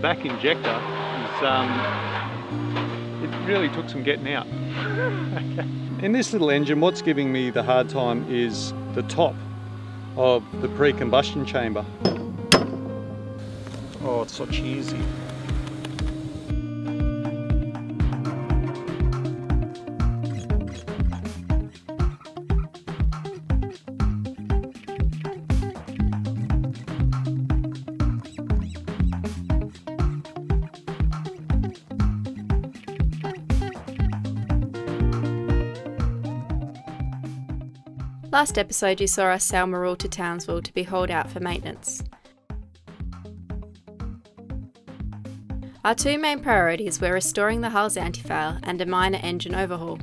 back injector is, it really took some getting out. In this little engine, what's giving me the hard time is the top of the pre-combustion chamber. Oh, it's so cheesy. Last episode you saw us sail Mirrool to Townsville to be hauled out for maintenance. Our two main priorities were restoring the hull's antifoul and a minor engine overhaul.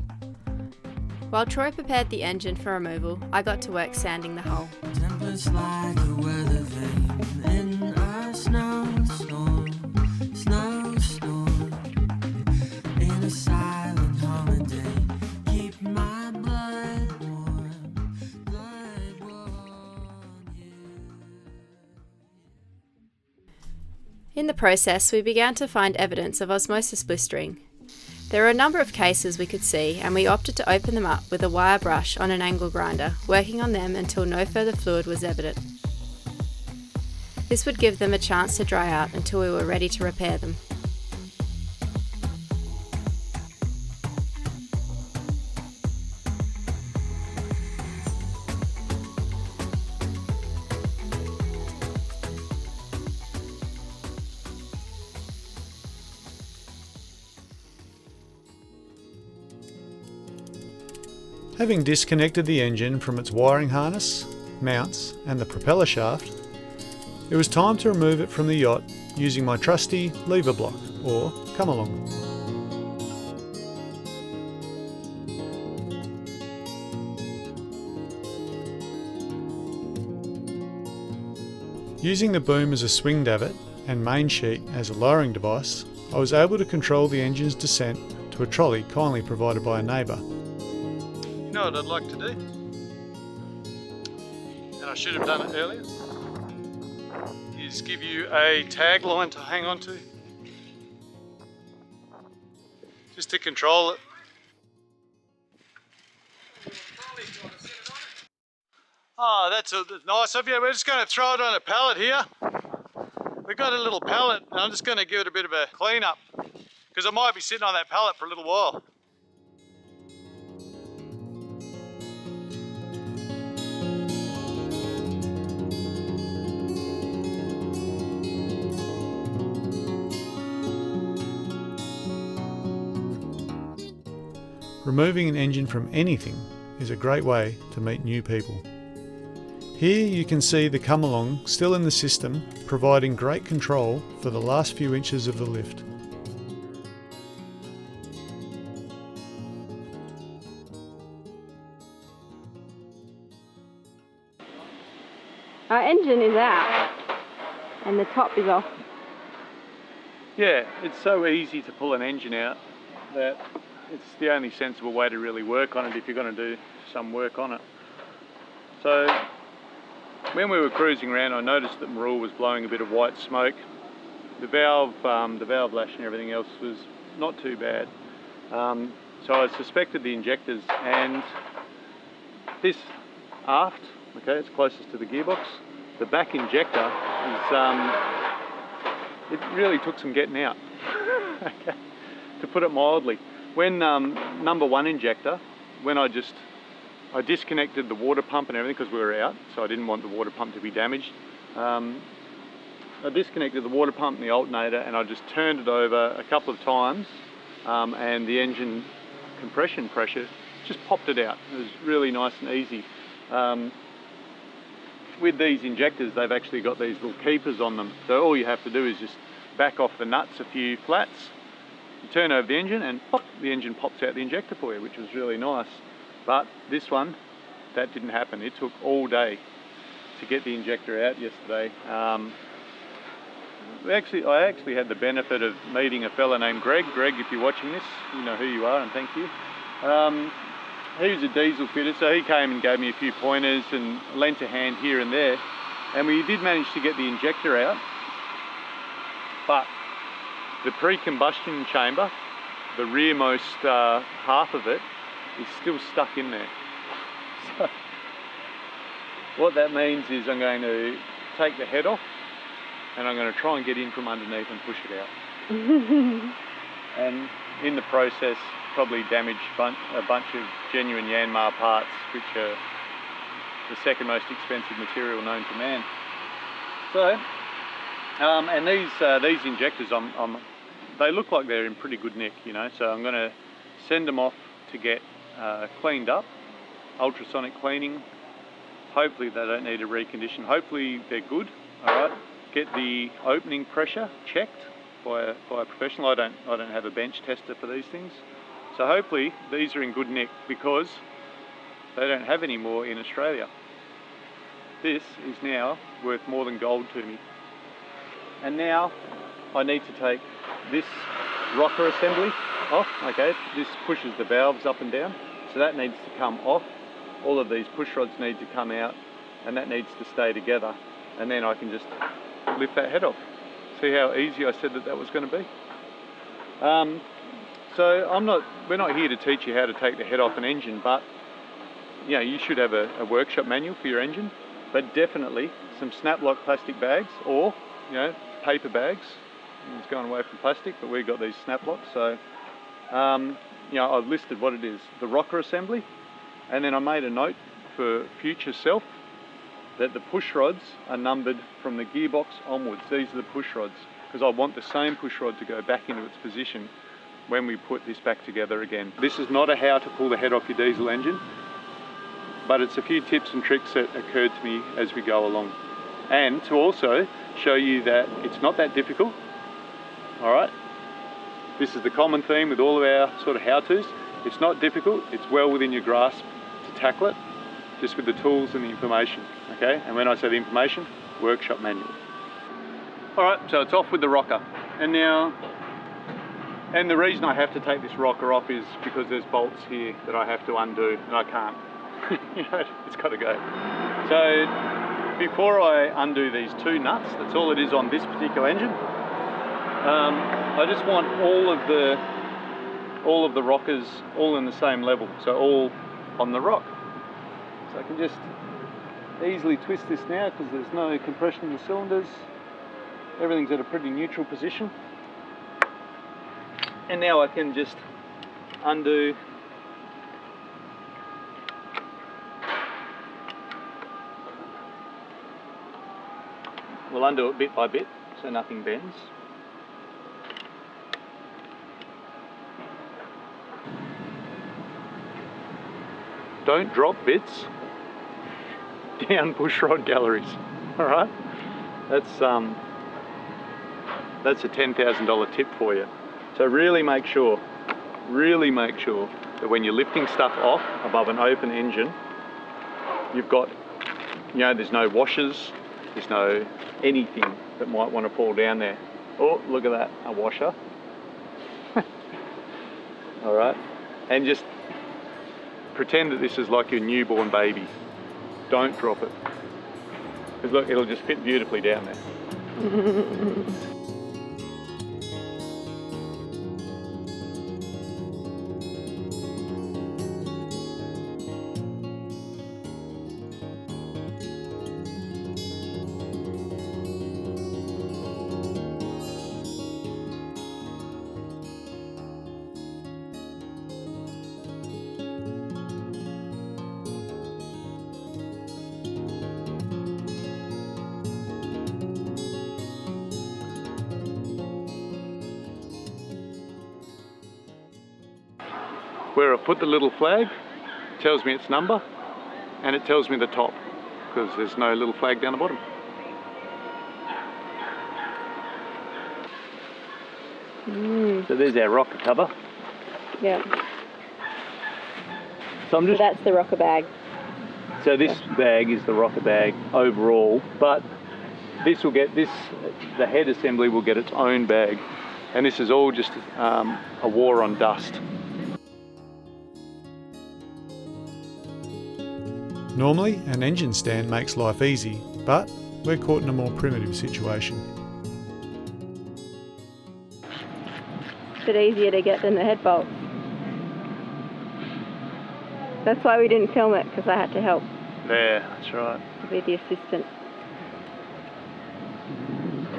While Troy prepared the engine for removal, I got to work sanding the hull. Tempers like a weathervane in a snowstorm, in a silent holiday. Keep my blood warm, In the process, we began to find evidence of osmosis blistering. There were a number of cases we could see, and we opted to open them up with a wire brush on an angle grinder, working on them until no further fluid was evident. This would give them a chance to dry out until we were ready to repair them. Having disconnected the engine from its wiring harness, mounts and the propeller shaft, it was time to remove it from the yacht using my trusty lever block, or come along. Using the boom as a swing davit and main sheet as a lowering device, I was able to control the engine's descent to a trolley kindly provided by a neighbour. You know what I'd like to do? And I should have done it earlier, is give you a tagline to hang on to. Just to control it. Oh, that's nice of you. We're just going to throw it on a pallet here. We've got a little pallet and I'm just going to give it a bit of a clean up because I might be sitting on that pallet for a little while. Removing an engine from anything is a great way to meet new people. Here you can see the come along still in the system, providing great control for the last few inches of the lift. Our engine is out and the top is off. Yeah, it's so easy to pull an engine out that it's the only sensible way to really work on it if you're going to do some work on it. So when we were cruising around, I noticed that Mirrool was blowing a bit of white smoke. The valve lash and everything else was not too bad. So I suspected the injectors, and this aft, okay, it's closest to the gearbox, the back injector is, it really took some getting out, okay, to put it mildly. When number one injector, when I disconnected the water pump and everything because we were out, so I didn't want the water pump to be damaged. I disconnected the water pump and the alternator, and I just turned it over a couple of times, and the engine compression pressure just popped it out. It was really nice and easy. With these injectors, they've actually got these little keepers on them, so all you have to do is just back off the nuts a few flats. You turn over the engine and pop, the engine pops out the injector for you, which was really nice. But this one, that didn't happen. It took all day to get the injector out yesterday. I actually had the benefit of meeting a fella named Greg. Greg, if you're watching this, you know who you are, and thank you. He was a diesel fitter, so he came and gave me a few pointers and lent a hand here and there. And we did manage to get the injector out, but the pre-combustion chamber, the rearmost half of it, is still stuck in there. So what that means is I'm going to take the head off and I'm going to try and get in from underneath and push it out. And in the process probably damage a bunch of genuine Yanmar parts, which are the second most expensive material known to man. So, and these injectors, they look like they're in pretty good nick, you know, so I'm going to send them off to get cleaned up, ultrasonic cleaning. Hopefully they don't need a recondition. Hopefully they're good, all right. Get the opening pressure checked by a professional. I don't have a bench tester for these things. So hopefully these are in good nick, because they don't have any more in Australia. This is now worth more than gold to me. And now I need to take this rocker assembly off. Okay, this pushes the valves up and down, so that needs to come off. All of these push rods need to come out, and that needs to stay together, and then I can just lift that head off. See how easy I said that was going to be? So we're not here to teach you how to take the head off an engine, but you know, you should have a workshop manual for your engine, but definitely some snap lock plastic bags, or you know, paper bags. It's going away from plastic, but we've got these snap locks. So you know, I've listed what it is: the rocker assembly, and then I made a note for future self that the push rods are numbered from the gearbox onwards. These are the push rods, because I want the same push rod to go back into its position when we put this back together again. This is not a how to pull the head off your diesel engine, but it's a few tips and tricks that occurred to me as we go along. And to also show you that it's not that difficult, all right? This is the common theme with all of our sort of how-tos. It's not difficult, it's well within your grasp to tackle it, just with the tools and the information, okay? And when I say the information, workshop manual. All right, so it's off with the rocker. And now, and the reason I have to take this rocker off is because there's bolts here that I have to undo, and I can't. You know, it's got to go. So before I undo these two nuts, that's all it is on this particular engine, I just want all of the rockers all in the same level, so all on the rock. So I can just easily twist this now because there's no compression in the cylinders. Everything's at a pretty neutral position. And now I can just undo we'll undo it bit by bit so nothing bends. Don't drop bits down pushrod galleries, all right? That's a $10,000 tip for you. So really make sure that when you're lifting stuff off above an open engine, you've got, you know, there's no washers, there's no anything that might want to fall down there. Oh, look at that, a washer. All right, and just pretend that this is like your newborn baby. Don't drop it. Because look, it'll just fit beautifully down there. Where I put the little flag, it tells me its number, and it tells me the top, because there's no little flag down the bottom. So there's our rocker cover. Yeah. So I'm just. So that's the rocker bag. So this bag is the rocker bag overall, but this will get this. The head assembly will get its own bag, and this is all just a war on dust. Normally, an engine stand makes life easy, but we're caught in a more primitive situation. makes it easier to get than the head bolts. That's why we didn't film it, because I had to help Yeah, that's right. to be the assistant.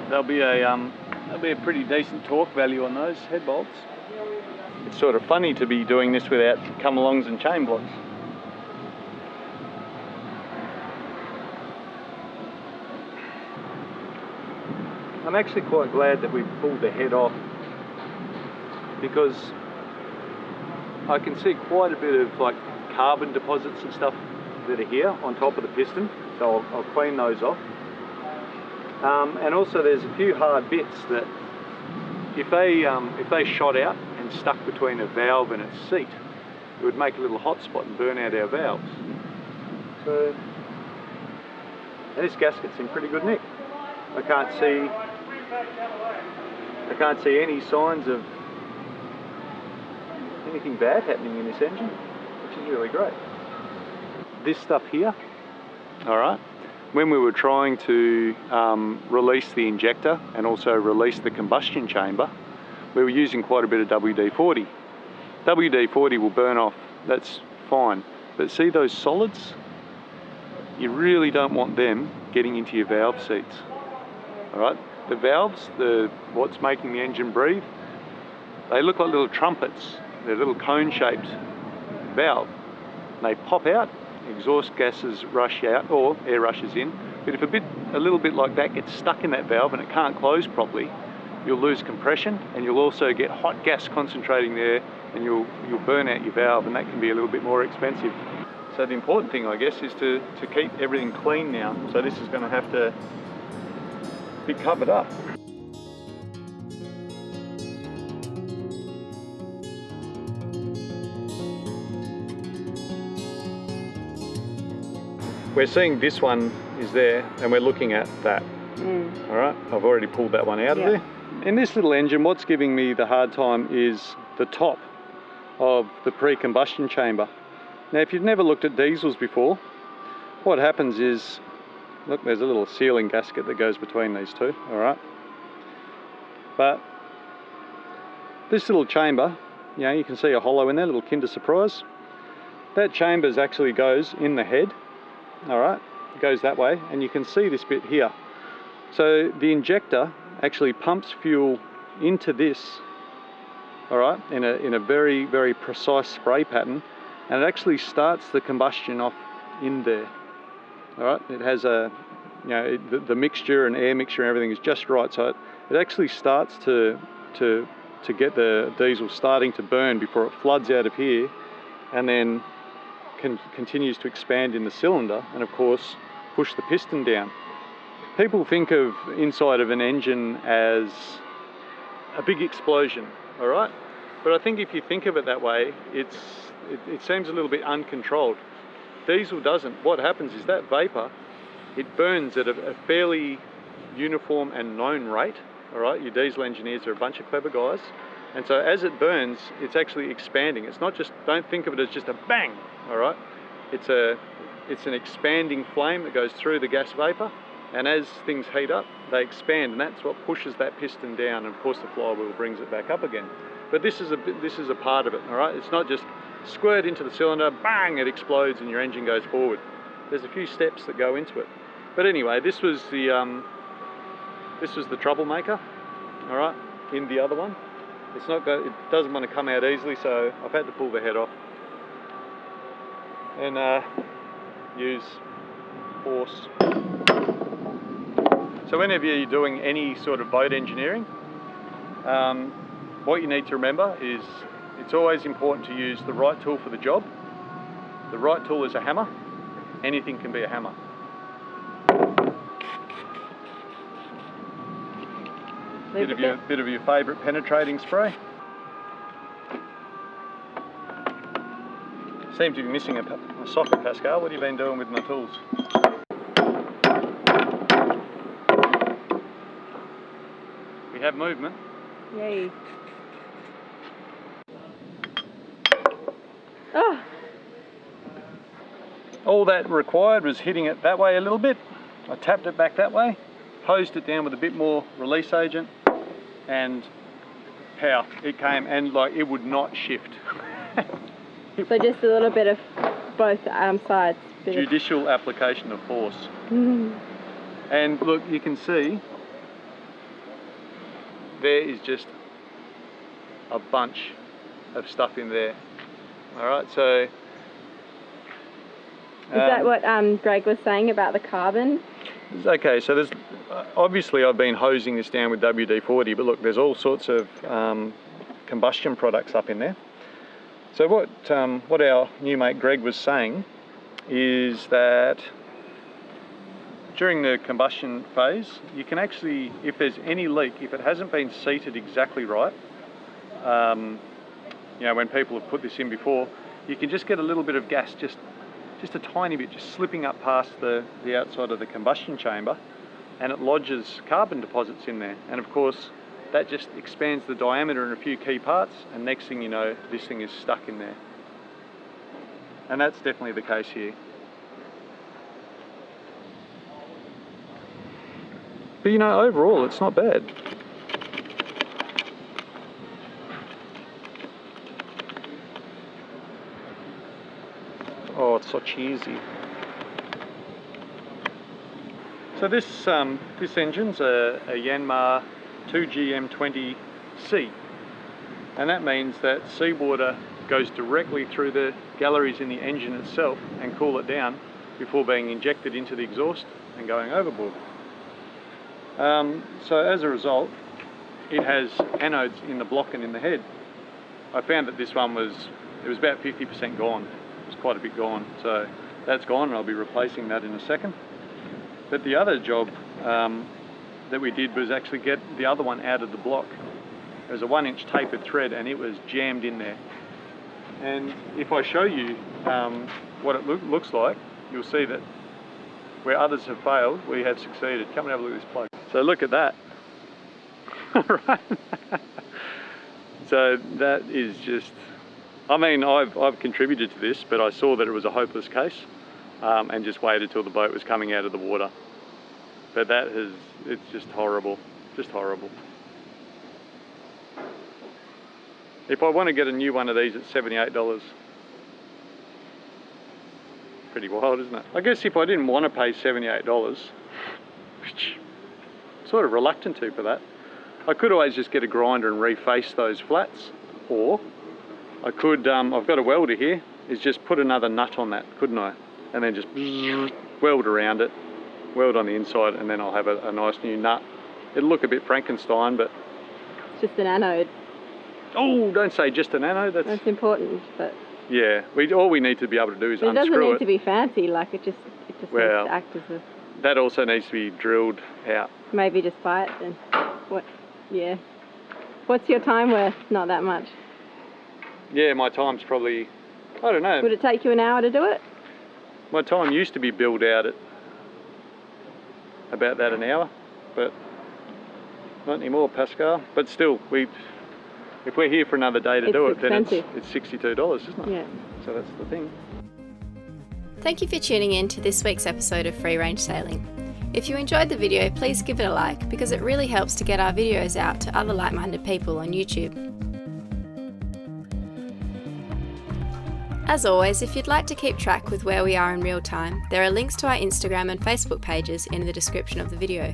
There'll be a pretty decent torque value on those head bolts. It's sort of funny to be doing this without come-alongs and chain blocks. I'm actually quite glad that we pulled the head off, because I can see quite a bit of like carbon deposits and stuff that are here on top of the piston, so I'll clean those off. And also there's a few hard bits that if they shot out and stuck between a valve and its seat, it would make a little hot spot and burn out our valves. So this gasket's in pretty good nick. I can't see any signs of anything bad happening in this engine, which is really great. This stuff here, alright, when we were trying to release the injector and also release the combustion chamber, we were using quite a bit of WD-40. WD-40 will burn off, that's fine, but see those solids? You really don't want them getting into your valve seats. Alright, the valves, what's making the engine breathe, they look like little trumpets. They're little cone-shaped valve. They pop out, exhaust gases rush out, or air rushes in. But if a little bit like that gets stuck in that valve and it can't close properly, you'll lose compression, and you'll also get hot gas concentrating there, and you'll burn out your valve, and that can be a little bit more expensive. So the important thing, I guess, is to keep everything clean now. So this is going to have to be covered up. We're seeing this one is there, and we're looking at that. All right, I've already pulled that one out of there. In this little engine, what's giving me the hard time is the top of the pre-combustion chamber. Now, if you've never looked at diesels before, what happens is, look, there's a little sealing gasket that goes between these two, all right? But this little chamber, you know, you can see a hollow in there, little Kinder Surprise. That chamber actually goes in the head, all right? It goes that way, and you can see this bit here. So the injector actually pumps fuel into this, all right, in a very, very precise spray pattern, and it actually starts the combustion off in there. All right, it has a, you know, the mixture and air mixture and everything is just right, so it actually starts to get the diesel starting to burn before it floods out of here, and then continues to expand in the cylinder, and of course push the piston down. People think of inside of an engine as a big explosion, all right? But I think if you think of it that way, it seems a little bit uncontrolled. Diesel doesn't. What happens is that vapor, it burns at a fairly uniform and known rate, all right? Your diesel engineers are a bunch of clever guys. And so as it burns, it's actually expanding. It's not just, don't think of it as just a bang, all right? It's an expanding flame that goes through the gas vapor. And as things heat up, they expand, and that's what pushes that piston down, and of course the flywheel brings it back up again. But this is a part of it, all right? It's not just squirt into the cylinder, bang, it explodes and your engine goes forward. There's a few steps that go into it. But anyway, this was the troublemaker, all right, in the other one. It doesn't want to come out easily, so I've had to pull the head off and use force. So whenever you're doing any sort of boat engineering, what you need to remember is it's always important to use the right tool for the job. The right tool is a hammer. Anything can be a hammer. Bit of your favourite penetrating spray. Seem to be missing a socket, Pascal. What have you been doing with my tools? We have movement. Yay. Oh. All that required was hitting it that way a little bit. I tapped it back that way, hosed it down with a bit more release agent, and pow, it came, and like it would not shift. So just a little bit of both sides. Judicial application of force. And look, you can see there is just a bunch of stuff in there. All right, so is that what Greg was saying about the carbon? Okay, so there's obviously I've been hosing this down with WD-40, but look, there's all sorts of combustion products up in there. So what our new mate Greg was saying is that during the combustion phase, you can actually, if there's any leak, if it hasn't been seated exactly right, you know, when people have put this in before, you can just get a little bit of gas, just a tiny bit, just slipping up past the outside of the combustion chamber, and it lodges carbon deposits in there. And of course, that just expands the diameter in a few key parts, and next thing you know, this thing is stuck in there. And that's definitely the case here. But you know, overall, it's not bad. Oh, it's so cheesy. So this engine's a Yanmar 2GM20C, and that means that seawater goes directly through the galleries in the engine itself and cool it down before being injected into the exhaust and going overboard. So as a result, it has anodes in the block and in the head. I found that this one was about 50% gone. It was quite a bit gone, so that's gone, and I'll be replacing that in a second. But the other job that we did was actually get the other one out of the block. It was a 1-inch tapered thread, and it was jammed in there. And if I show you what it looks like, you'll see that where others have failed, we have succeeded. Come and have a look at this plug. So look at that. Right. So that is just, I mean, I've contributed to this, but I saw that it was a hopeless case and just waited till the boat was coming out of the water. But it's just horrible, just horrible. If I want to get a new one of these, it's $78. Pretty wild, isn't it? I guess if I didn't want to pay $78, which I'm sort of reluctant to for that, I could always just get a grinder and reface those flats, or I could, I've got a welder here, is just put another nut on that, couldn't I? And then just weld around it, weld on the inside, and then I'll have a nice new nut. It'll look a bit Frankenstein, but... It's just an anode. Oh, don't say just an anode, that's important, but... Yeah, all we need to be able to do is unscrew it. It doesn't need to be fancy, like it just needs to act as a... That also needs to be drilled out. Maybe just buy it then. What? Yeah. What's your time worth? Not that much. Yeah, my time's probably, I don't know. Would it take you an hour to do it? My time used to be billed out at about that an hour, but not anymore, Pascal. But still, if we're here for another day to do it, then it's $62, isn't it? Yeah. So that's the thing. Thank you for tuning in to this week's episode of Free Range Sailing. If you enjoyed the video, please give it a like, because it really helps to get our videos out to other like-minded people on YouTube. As always, if you'd like to keep track with where we are in real time, there are links to our Instagram and Facebook pages in the description of the video.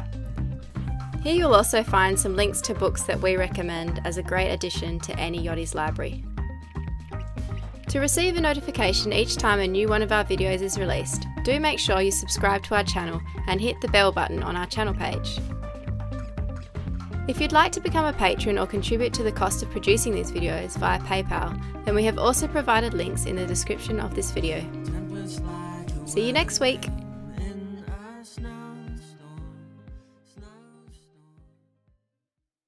Here you'll also find some links to books that we recommend as a great addition to any yachty's library. To receive a notification each time a new one of our videos is released, do make sure you subscribe to our channel and hit the bell button on our channel page. If you'd like to become a patron or contribute to the cost of producing these videos via PayPal, then we have also provided links in the description of this video. See you next week!